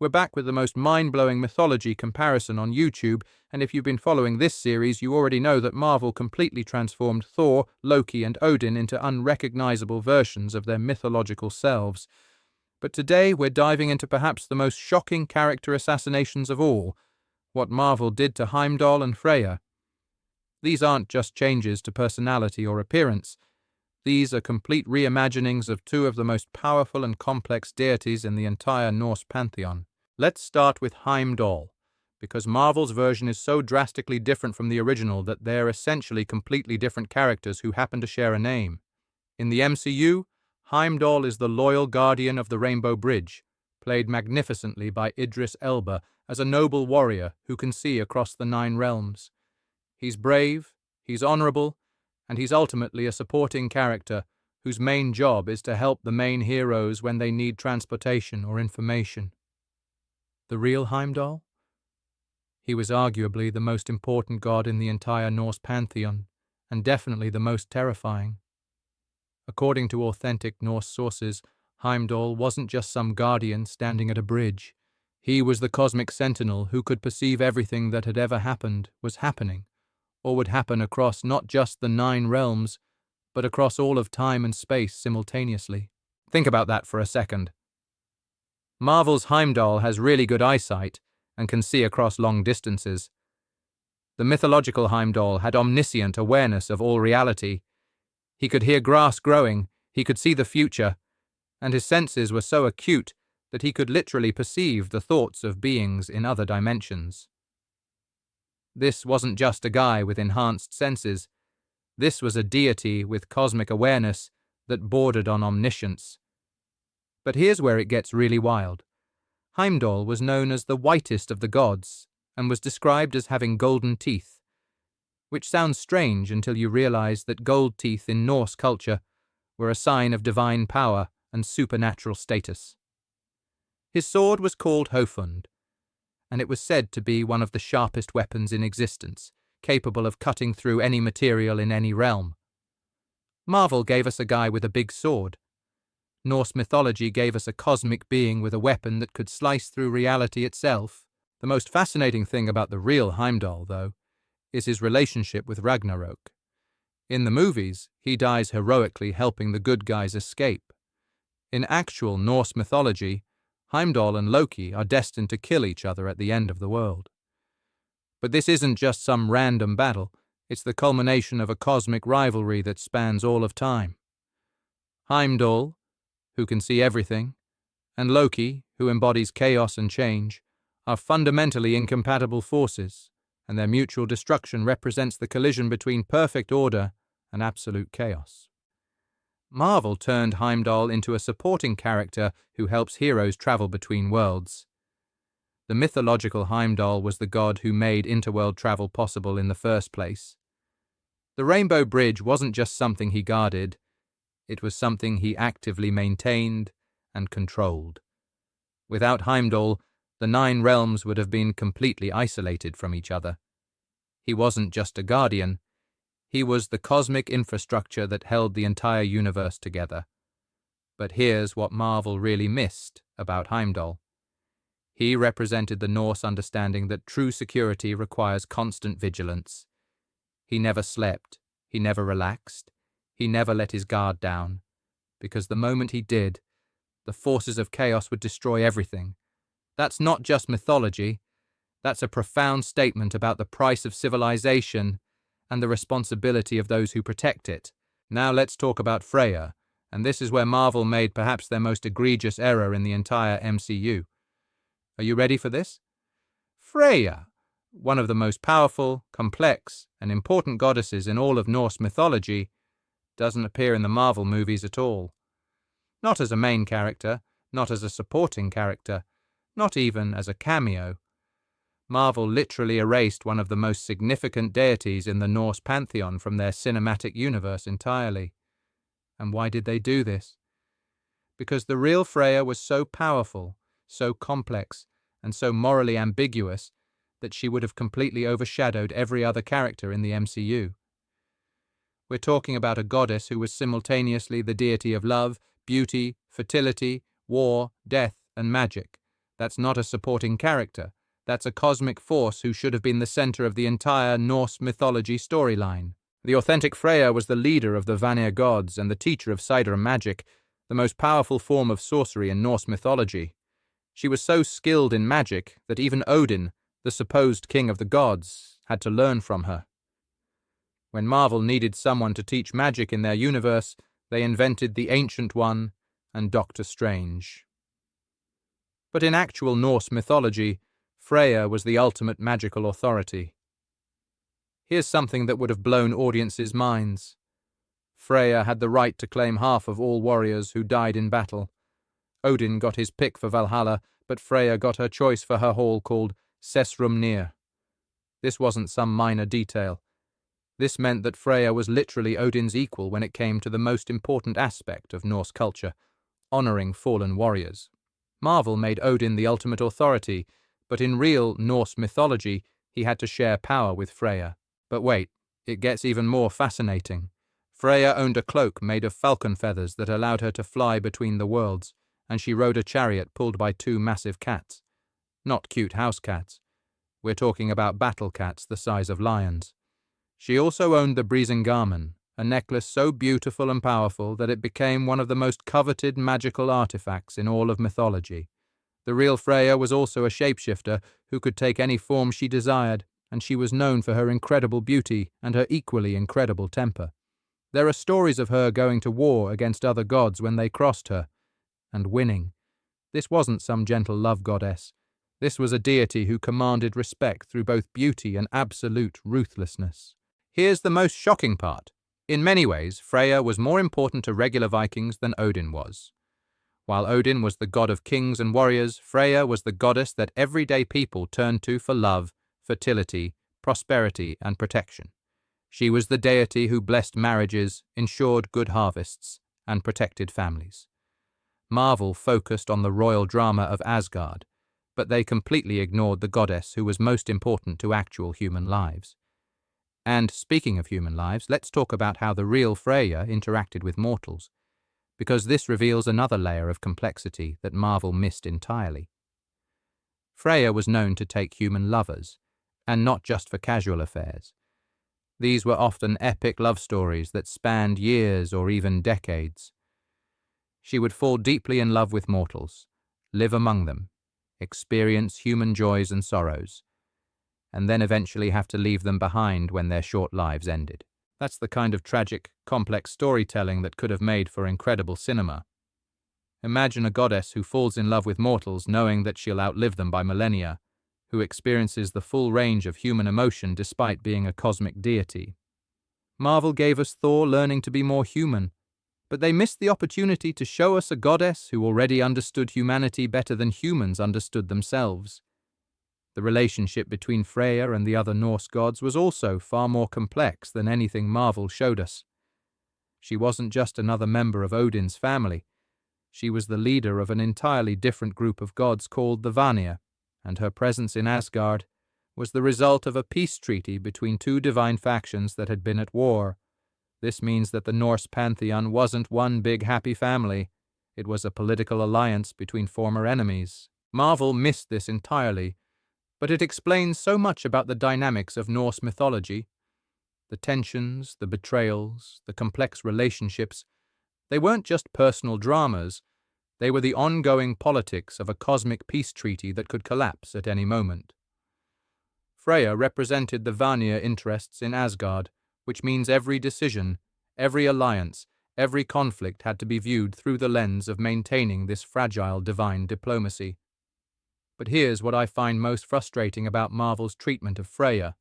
We're back with the most mind-blowing mythology comparison on YouTube, and if you've been following this series, you already know that Marvel completely transformed Thor, Loki, and Odin into unrecognizable versions of their mythological selves. But today we're diving into perhaps the most shocking character assassinations of all, what Marvel did to Heimdall and Freyja. These aren't just changes to personality or appearance. These are complete reimaginings of two of the most powerful and complex deities in the entire Norse pantheon. Let's start with Heimdall, because Marvel's version is so drastically different from the original that they're essentially completely different characters who happen to share a name. In the MCU, Heimdall is the loyal guardian of the Rainbow Bridge, played magnificently by Idris Elba as a noble warrior who can see across the 9 realms. He's brave, he's honorable, and he's ultimately a supporting character whose main job is to help the main heroes when they need transportation or information. The real Heimdall? He was arguably the most important god in the entire Norse pantheon, and definitely the most terrifying. According to authentic Norse sources, Heimdall wasn't just some guardian standing at a bridge. He was the cosmic sentinel who could perceive everything that had ever happened was happening, or would happen across not just the 9 realms, but across all of time and space simultaneously. Think about that for a second. Marvel's Heimdall has really good eyesight and can see across long distances. The mythological Heimdall had omniscient awareness of all reality. He could hear grass growing, he could see the future, and his senses were so acute that he could literally perceive the thoughts of beings in other dimensions. This wasn't just a guy with enhanced senses. This was a deity with cosmic awareness that bordered on omniscience. But here's where it gets really wild. Heimdall was known as the whitest of the gods and was described as having golden teeth, which sounds strange until you realize that gold teeth in Norse culture were a sign of divine power and supernatural status. His sword was called Hofund, and it was said to be one of the sharpest weapons in existence, capable of cutting through any material in any realm. Marvel gave us a guy with a big sword. Norse mythology gave us a cosmic being with a weapon that could slice through reality itself. The most fascinating thing about the real Heimdall, though, is his relationship with Ragnarok. In the movies, he dies heroically helping the good guys escape. In actual Norse mythology, Heimdall and Loki are destined to kill each other at the end of the world. But this isn't just some random battle, it's the culmination of a cosmic rivalry that spans all of time. Heimdall, who can see everything, and Loki, who embodies chaos and change, are fundamentally incompatible forces, and their mutual destruction represents the collision between perfect order and absolute chaos. Marvel turned Heimdall into a supporting character who helps heroes travel between worlds. The mythological Heimdall was the god who made interworld travel possible in the first place. The Rainbow Bridge wasn't just something he guarded, it was something he actively maintained and controlled. Without Heimdall, the 9 realms would have been completely isolated from each other. He wasn't just a guardian, he was the cosmic infrastructure that held the entire universe together. But here's what Marvel really missed about Heimdall. He represented the Norse understanding that true security requires constant vigilance. He never slept, he never relaxed, he never let his guard down, because the moment he did, the forces of chaos would destroy everything. That's not just mythology, that's a profound statement about the price of civilization and the responsibility of those who protect it. Now let's talk about Freyja, and this is where Marvel made perhaps their most egregious error in the entire MCU. Are you ready for this? Freyja, one of the most powerful, complex, and important goddesses in all of Norse mythology, doesn't appear in the Marvel movies at all. Not as a main character, not as a supporting character, not even as a cameo. Marvel literally erased one of the most significant deities in the Norse pantheon from their cinematic universe entirely. And why did they do this? Because the real Freyja was so powerful, so complex, and so morally ambiguous that she would have completely overshadowed every other character in the MCU. We're talking about a goddess who was simultaneously the deity of love, beauty, fertility, war, death, and magic, That's not a supporting character. That's a cosmic force who should have been the center of the entire Norse mythology storyline. The authentic Freyja was the leader of the Vanir gods and the teacher of Cider magic, the most powerful form of sorcery in Norse mythology. She was so skilled in magic that even Odin, the supposed king of the gods, had to learn from her. When Marvel needed someone to teach magic in their universe, they invented the Ancient One and Doctor Strange. But in actual Norse mythology, Freyja was the ultimate magical authority. Here's something that would have blown audiences' minds. Freyja had the right to claim half of all warriors who died in battle. Odin got his pick for Valhalla, but Freyja got her choice for her hall called Sessrumnir. This wasn't some minor detail. This meant that Freyja was literally Odin's equal when it came to the most important aspect of Norse culture, honoring fallen warriors. Marvel made Odin the ultimate authority, but in real Norse mythology, he had to share power with Freyja. But wait, it gets even more fascinating. Freyja owned a cloak made of falcon feathers that allowed her to fly between the worlds, and she rode a chariot pulled by two massive cats. Not cute house cats. We're talking about battle cats the size of lions. She also owned the Brisingamen, a necklace so beautiful and powerful that it became one of the most coveted magical artifacts in all of mythology. The real Freyja was also a shapeshifter who could take any form she desired, and she was known for her incredible beauty and her equally incredible temper. There are stories of her going to war against other gods when they crossed her, and winning. This wasn't some gentle love goddess. This was a deity who commanded respect through both beauty and absolute ruthlessness. Here's the most shocking part. In many ways, Freyja was more important to regular Vikings than Odin was. While Odin was the god of kings and warriors, Freyja was the goddess that everyday people turned to for love, fertility, prosperity, and protection. She was the deity who blessed marriages, ensured good harvests, and protected families. Marvel focused on the royal drama of Asgard, but they completely ignored the goddess who was most important to actual human lives. And speaking of human lives, let's talk about how the real Freyja interacted with mortals, because this reveals another layer of complexity that Marvel missed entirely. Freyja was known to take human lovers, and not just for casual affairs. These were often epic love stories that spanned years or even decades. She would fall deeply in love with mortals, live among them, experience human joys and sorrows, and then eventually have to leave them behind when their short lives ended. That's the kind of tragic, complex storytelling that could have made for incredible cinema. Imagine a goddess who falls in love with mortals knowing that she'll outlive them by millennia, who experiences the full range of human emotion despite being a cosmic deity. Marvel gave us Thor learning to be more human, but they missed the opportunity to show us a goddess who already understood humanity better than humans understood themselves. The relationship between Freyja and the other Norse gods was also far more complex than anything Marvel showed us. She wasn't just another member of Odin's family. She was the leader of an entirely different group of gods called the Vanir, and her presence in Asgard was the result of a peace treaty between two divine factions that had been at war. This means that the Norse pantheon wasn't one big happy family. It was a political alliance between former enemies. Marvel missed this entirely, but it explains so much about the dynamics of Norse mythology. The tensions, the betrayals, the complex relationships, they weren't just personal dramas, they were the ongoing politics of a cosmic peace treaty that could collapse at any moment. Freyja represented the Vanir interests in Asgard, which means every decision, every alliance, every conflict had to be viewed through the lens of maintaining this fragile divine diplomacy. But here's what I find most frustrating about Marvel's treatment of Freyja.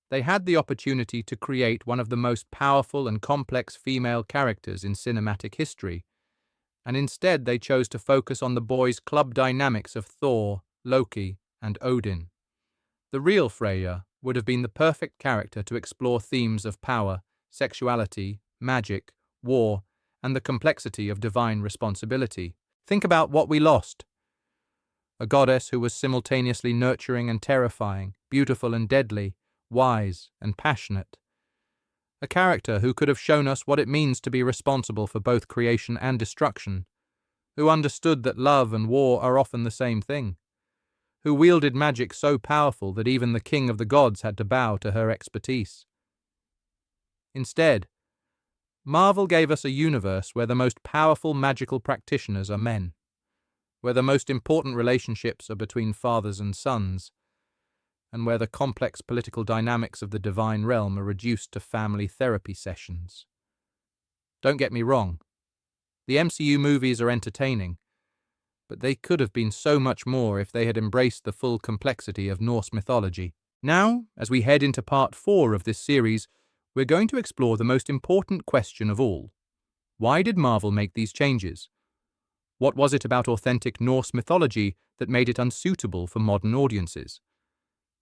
They had the opportunity to create one of the most powerful and complex female characters in cinematic history, and instead they chose to focus on the boys' club dynamics of Thor, Loki, and Odin. The real Freyja would have been the perfect character to explore themes of power, sexuality, magic, war, and the complexity of divine responsibility. Think about what we lost. A goddess who was simultaneously nurturing and terrifying, beautiful and deadly, wise and passionate. A character who could have shown us what it means to be responsible for both creation and destruction. who understood that love and war are often the same thing, who wielded magic so powerful that even the king of the gods had to bow to her expertise. Instead, Marvel gave us a universe where the most powerful magical practitioners are men, where the most important relationships are between fathers and sons, and where the complex political dynamics of the divine realm are reduced to family therapy sessions. Don't get me wrong, the MCU movies are entertaining, but they could have been so much more if they had embraced the full complexity of Norse mythology. Now, as we head into part 4 of this series, we're going to explore the most important question of all. Why did Marvel make these changes? What was it about authentic Norse mythology that made it unsuitable for modern audiences?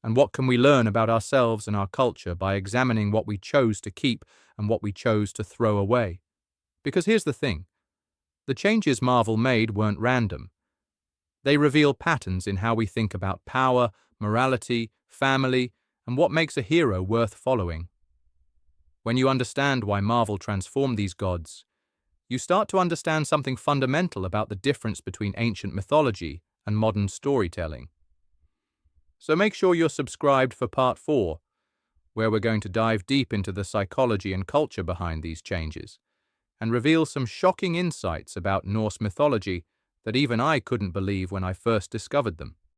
And what can we learn about ourselves and our culture by examining what we chose to keep and what we chose to throw away? Because here's the thing. The changes Marvel made weren't random. They reveal patterns in how we think about power, morality, family, and what makes a hero worth following. When you understand why Marvel transformed these gods, you start to understand something fundamental about the difference between ancient mythology and modern storytelling. So make sure you're subscribed for part 4, where we're going to dive deep into the psychology and culture behind these changes, and reveal some shocking insights about Norse mythology that even I couldn't believe when I first discovered them.